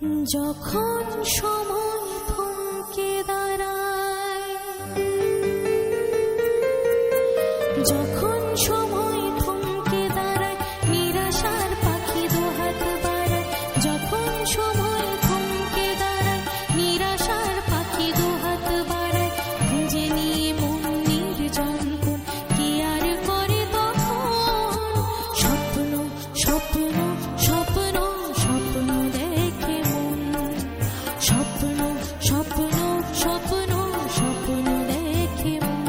যখন সময় থমকে দাঁড়ায়, যখন সময় থমকে দাঁড়ায়, নিরাশার পাখি দুহাত বাড়ায়। যখন সময় থমকে দাঁড়ায়, নিরাশার পাখি দুহাত বাড়ায়। খুঁজে নিয়ে মন নির্জন কোণ কি আর করে তখন। স্বপ্ন স্বপ্ন স্বপ্ন স্বপ্ন দেখে মন, স্বপ্ন স্বপ্ন স্বপ্ন স্বপ্ন দেখে মন।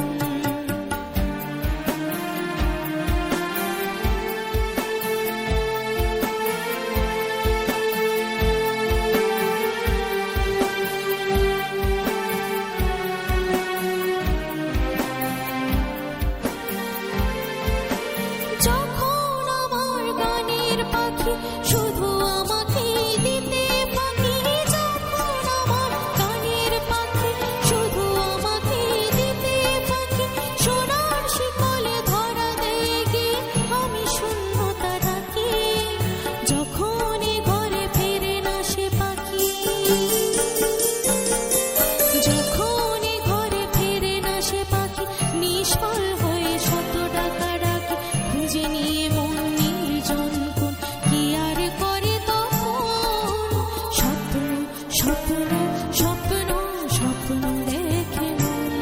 যখন আমার গানের পাখি শুধু আমাকেই দিতে পাখি, যখন আমার গানের পাখি শুধু আমাকেই দিতে পাখি। সোনার শিকলে ধরা দেয় গিয়ে আমি শূন্যতা ডাকি। যখন এ ঘরে ফেরে না সে পাখি, যখন এ ঘরে ফেরে না সে পাখি, নিষ্ফল হয়ে শত ডাকা ডাকি। খুঁজে নিয়ে মন নির্জন কোণ কি আর করে তখন। স্বপ্ন স্বপ্ন স্বপ্ন স্বপ্ন দেখে মন,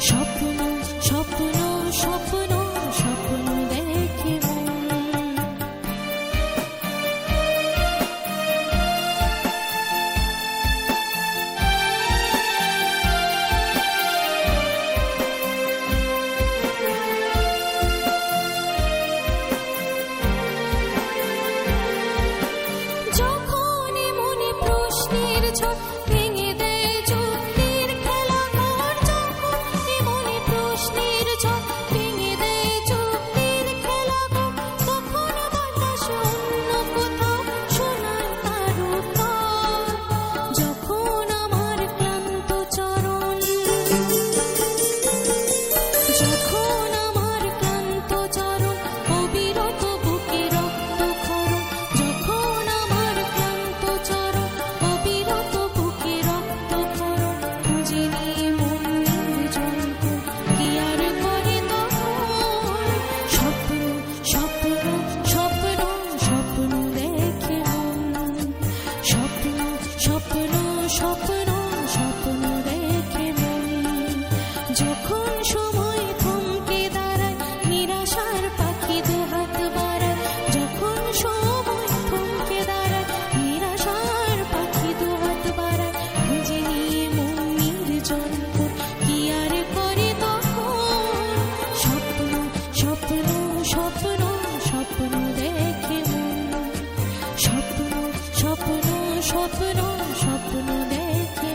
স্বপ্ন স্বপ্ন স্বপ্ন স্বপ্ন দেখে মন। যখন মনে প্রশ্নের ঝড় ভেঙে দেয় যুক্তির খেলাঘর, যখন মনে প্রশ্নের ঝড় ভেঙে দেয় যুক্তির খেলাঘর, তখন বাতাস অন্য কোথাও শোনায় তার উত্তর। যখন আমার ক্লান্ত চরণ, যখন আমার ক্লান্ত চরণ অবিরত বুকে রক্তক্ষরণ, যখন আমার ক্লান্ত চরণ অবিরত বুকে রক্তক্ষরণ। খুঁজে নিয়ে মন নির্জন কোণ কি আর করে তখন। স্বপ্ন স্বপ্ন স্বপ্ন স্বপ্ন দেখে মন, স্বপ্ন স্বপ্ন স্বপ্ন স্বপ্ন দেখে মন। যখন সময় থমকে দাঁড়ায়, নিরাশার পাখি দুহাত বাড়ায়। যখন সময় থমকে দাঁড়ায়, নিরাশার পাখি দুহাত বাড়ায়। খুঁজে নিয়ে মন নির্জন কোণ কি আর করে তখন। স্বপ্ন স্বপ্ন স্বপ্ন স্বপ্ন দেখে মন, স্বপ্ন স্বপ্ন স্বপ্ন স্বপ্ন দেখে